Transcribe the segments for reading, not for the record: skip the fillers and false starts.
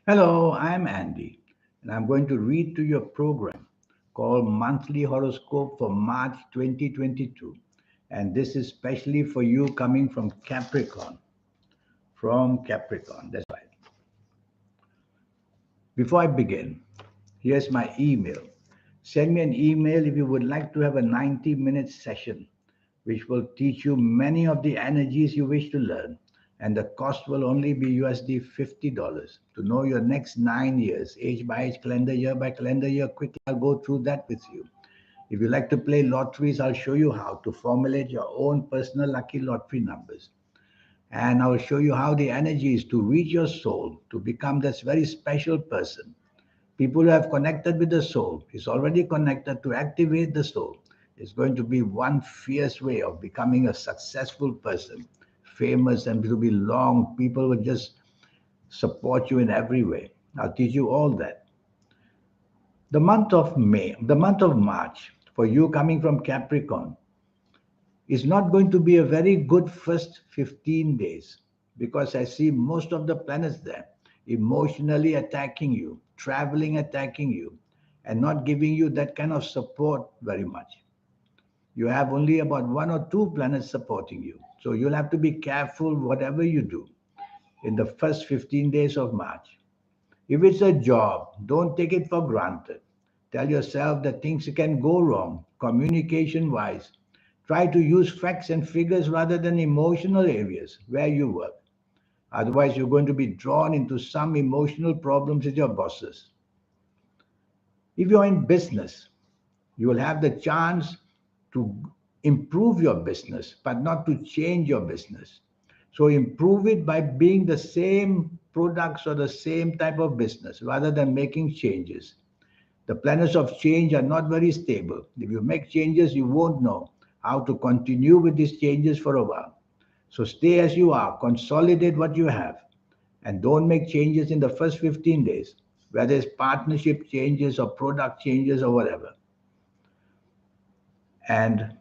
Hello, I'm Andy, and I'm going to read to you a program called Monthly Horoscope for March 2022. And this is specially for you coming from Capricorn. From Capricorn, that's right. Before I begin, here's my email. Send me an email if you would like to have a 90-minute session, which will teach you many of the energies you wish to learn. And the cost will only be USD $50 to know your next 9 years, age by age, calendar by calendar year. Quickly, I'll go through that with you. If you like to play lotteries, I'll show you how to formulate your own personal lucky lottery numbers. And I will show you how the energy is to reach your soul, to become this very special person. People who have connected with the soul is already connected to activate the soul. It's going to be one fierce way of becoming a successful person, famous, and to be long. People will just support you in every way. I'll teach you all that. The month of March, for you coming from Capricorn, is not going to be a very good first 15 days because I see most of the planets there emotionally attacking you, traveling attacking you, and not giving you that kind of support very much. You have only about one or two planets supporting you. So you'll have to be careful whatever you do in the first 15 days of March. If it's a job, don't take it for granted. Tell yourself that things can go wrong communication wise. Try to use facts and figures rather than emotional areas where you work. Otherwise, you're going to be drawn into some emotional problems with your bosses. If you're in business, you will have the chance to improve your business, but not to change your business. So improve it by being the same products or the same type of business rather than making changes. The planets of change are not very stable. If you make changes, you won't know how to continue with these changes for a while. So stay as you are, consolidate what you have, and don't make changes in the first 15 days, whether it's partnership changes or product changes or whatever. And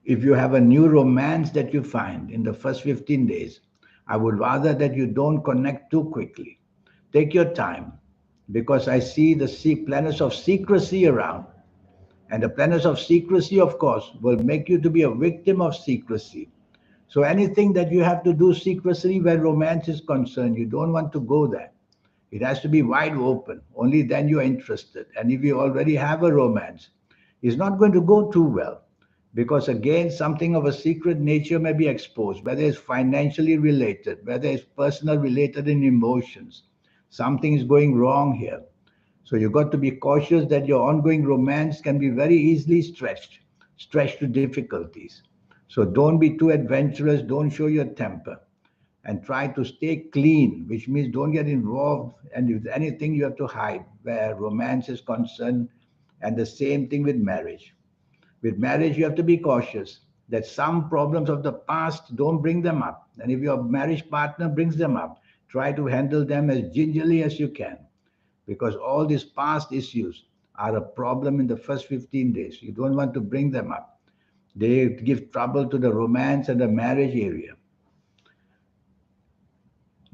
if you have a new romance that you find in the first 15 days, I would rather that you don't connect too quickly. Take your time because I see the planets of secrecy around. And the planets of secrecy, of course, will make you to be a victim of secrecy. So anything that you have to do secrecy where romance is concerned, you don't want to go there. It has to be wide open. Only then you're interested. And if you already have a romance, it's not going to go too well because again, something of a secret nature may be exposed, whether it's financially related, whether it's personal related in emotions. Something is going wrong here. So you got to be cautious that your ongoing romance can be very easily stretched to difficulties. So don't be too adventurous, don't show your temper, and try to stay clean, which means don't get involved and if anything you have to hide where romance is concerned, and the same thing with marriage. With marriage, you have to be cautious that some problems of the past don't bring them up. And if your marriage partner brings them up, try to handle them as gingerly as you can because all these past issues are a problem in the first 15 days. You don't want to bring them up. They give trouble to the romance and the marriage area.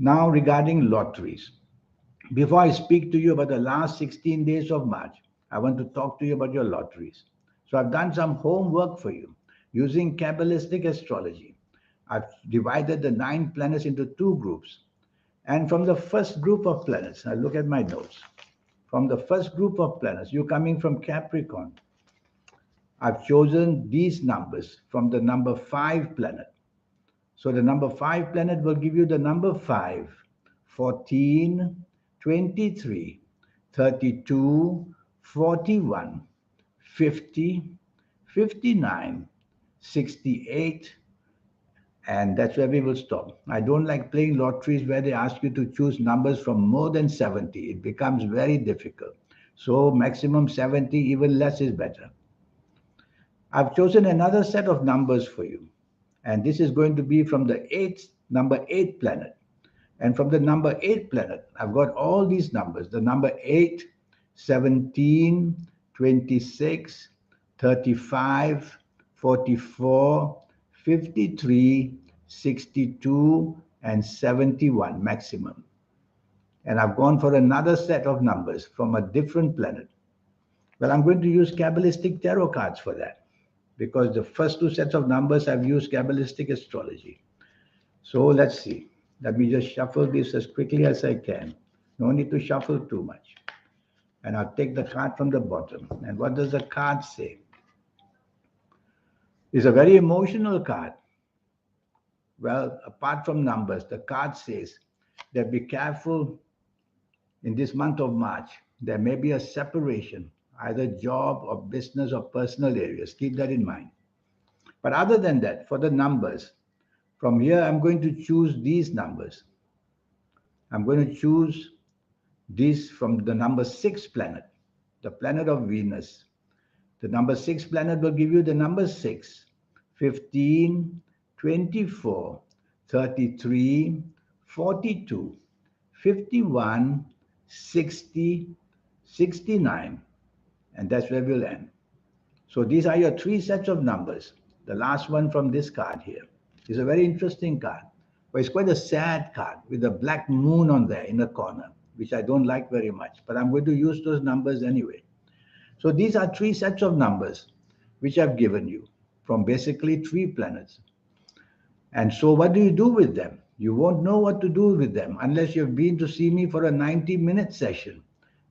Now, regarding lotteries, before I speak to you about the last 16 days of March, I want to talk to you about your lotteries. So, I've done some homework for you using Kabbalistic astrology. I've divided the 9 planets into 2 groups. And from the first group of planets, I look at my notes. From the first group of planets, you're coming from Capricorn. I've chosen these numbers from the number 5 planet. So the number 5 planet will give you the number 5, 14, 23, 32, 41, 50, 59, 68, and that's where we will stop. I don't like playing lotteries where they ask you to choose numbers from more than 70. It becomes very difficult. So maximum 70, even less is better. I've chosen another set of numbers for you. And this is going to be from the number 8 planet. And from the number 8 planet, I've got all these numbers. The number 8, 17, 26, 35, 44, 53, 62, and 71 maximum. And I've gone for another set of numbers from a different planet. Well, I'm going to use Kabbalistic tarot cards for that because the first two sets of numbers I've used Kabbalistic astrology. So let's see. Let me just shuffle this as quickly as I can. No need to shuffle too much. And I'll take the card from the bottom. And what does the card say? It's a very emotional card. Well, apart from numbers, the card says that be careful in this month of March. There may be a separation, either job or business or personal areas. Keep that in mind. But other than that, for the numbers, from here I'm going to choose these numbers. I'm going to choose this from the number 6 planet, the planet of Venus. The number 6 planet will give you the number 6, 15, 24, 33, 42, 51, 60, 69, and that's where we'll end. So these are your three sets of numbers. The last one from this card here is a very interesting card, but it's quite a sad card with a black moon on there in the corner, which I don't like very much, but I'm going to use those numbers anyway. So these are three sets of numbers which I've given you from basically three planets. And so what do you do with them? You won't know what to do with them unless you've been to see me for a 90-minute session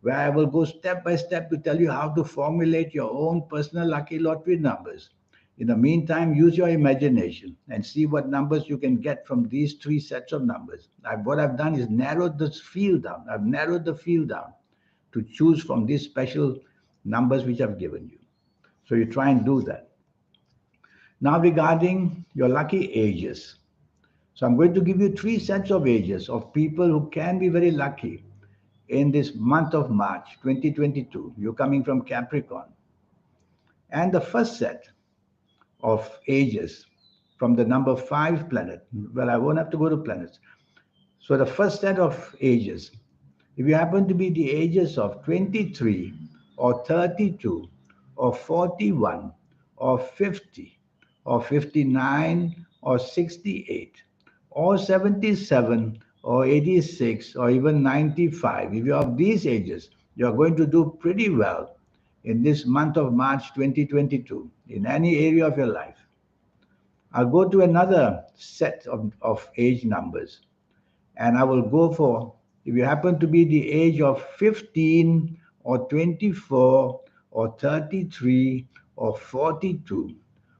where I will go step by step to tell you how to formulate your own personal lucky lottery numbers. In the meantime, use your imagination and see what numbers you can get from these three sets of numbers. What I've done is narrowed this field down. I've narrowed the field down to choose from these special numbers which I've given you. So you try and do that. Now regarding your lucky ages. So I'm going to give you three sets of ages of people who can be very lucky in this month of March 2022. You're coming from Capricorn. And the first set of ages from the number 5 planet. Well, I won't have to go to planets. So the first set of ages, if you happen to be the ages of 23 or 32 or 41 or 50 or 59 or 68 or 77 or 86 or even 95, if you're of these ages, you're going to do pretty well in this month of March 2022 in any area of your life. I'll go to another set of age numbers, and I will go for, if you happen to be the age of 15 or 24 or 33 or 42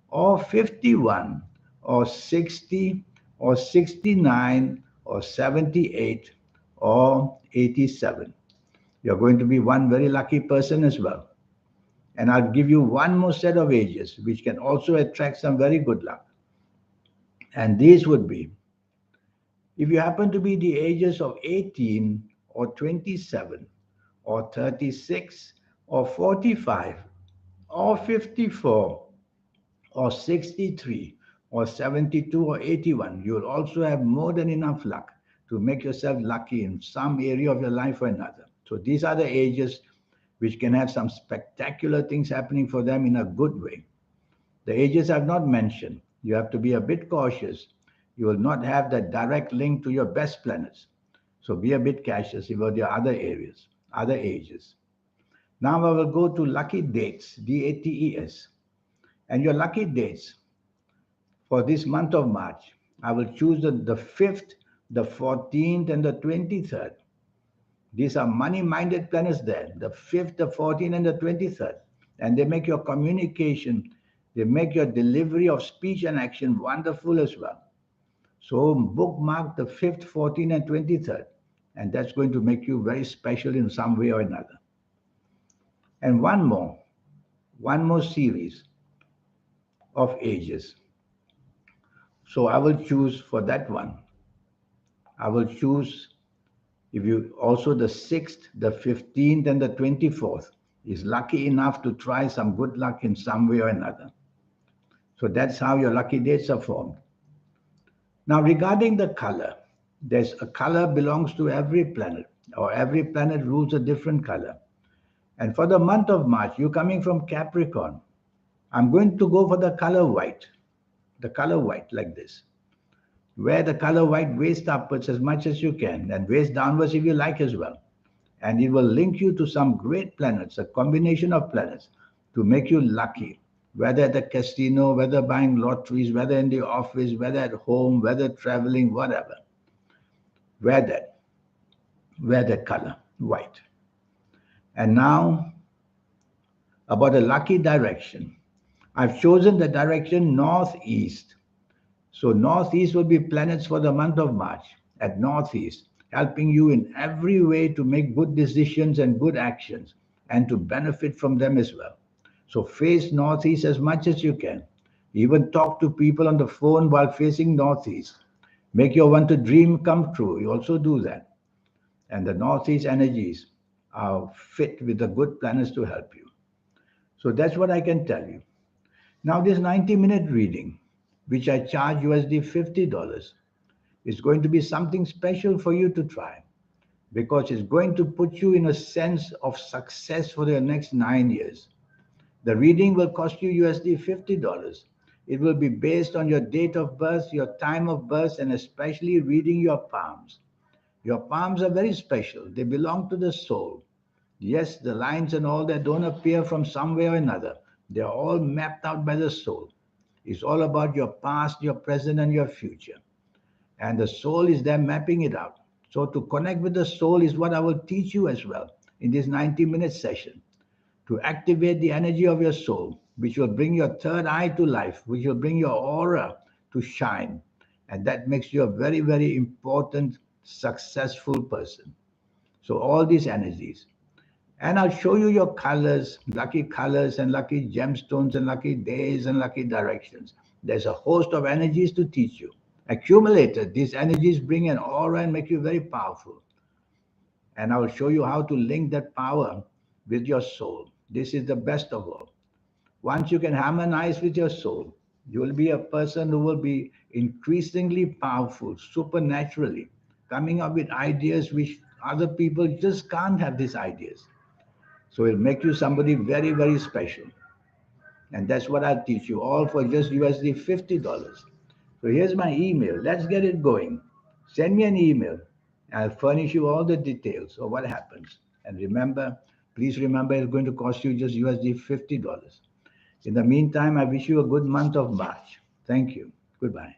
or 51 or 60 or 69 or 78 or 87. You're going to be one very lucky person as well. And I'll give you one more set of ages which can also attract some very good luck. And these would be, if you happen to be the ages of 18 or 27 or 36 or 45 or 54 or 63 or 72 or 81, you'll also have more than enough luck to make yourself lucky in some area of your life or another. So these are the ages which can have some spectacular things happening for them in a good way. The ages I've not mentioned, you have to be a bit cautious. You will not have that direct link to your best planets. So be a bit cautious about your other areas, other ages. Now I will go to lucky dates, DATES. And your lucky dates for this month of March, I will choose the 5th, the 14th, and the 23rd. These are money-minded planets there, the 5th, the 14th, and the 23rd. And they make your communication, they make your delivery of speech and action wonderful as well. So bookmark the 5th, 14th, and 23rd. And that's going to make you very special in some way or another. And one more series of ages. So I will choose for that one. I will choose, if you also the 6th, the 15th, and the 24th is lucky enough to try some good luck in some way or another. So that's how your lucky dates are formed. Now regarding the color, there's a color belongs to every planet, or every planet rules a different color. And for the month of March, you're coming from Capricorn. I'm going to go for the color white like this. Wear the color white waist upwards as much as you can, and waist downwards if you like as well. And it will link you to some great planets, a combination of planets to make you lucky, whether at the casino, whether buying lotteries, whether in the office, whether at home, whether traveling, whatever. Wear that. Wear that color, white. And now about a lucky direction. I've chosen the direction northeast. So northeast will be planets for the month of March at northeast, helping you in every way to make good decisions and good actions and to benefit from them as well. So face northeast as much as you can. Even talk to people on the phone while facing northeast. Make your want to dream come true. You also do that. And the northeast energies are fit with the good planets to help you. So that's what I can tell you. Now, this 90-minute reading, which I charge USD $50, is going to be something special for you to try because it's going to put you in a sense of success for the next 9 years. The reading will cost you USD $50. It will be based on your date of birth, your time of birth, and especially reading your palms. Your palms are very special. They belong to the soul. Yes, the lines and all that don't appear from somewhere or another. They are all mapped out by the soul. It's all about your past, your present, and your future. And the soul is there mapping it out. So to connect with the soul is what I will teach you as well in this 90-minute session. To activate the energy of your soul, which will bring your third eye to life, which will bring your aura to shine. And that makes you a very, very important, successful person. So all these energies. And I'll show you your colors and lucky gemstones and lucky days and lucky directions. There's a host of energies to teach you. Accumulated, these energies bring an aura and make you very powerful. And I will show you how to link that power with your soul. This is the best of all. Once you can harmonize with your soul, you will be a person who will be increasingly powerful, supernaturally, coming up with ideas which other people just can't have these ideas. So it'll make you somebody very, very special. And that's what I'll teach you all for just USD $50. So here's my email. Let's get it going. Send me an email. I'll furnish you all the details of what happens. And remember, please remember it's going to cost you just USD $50. In the meantime, I wish you a good month of March. Thank you. Goodbye.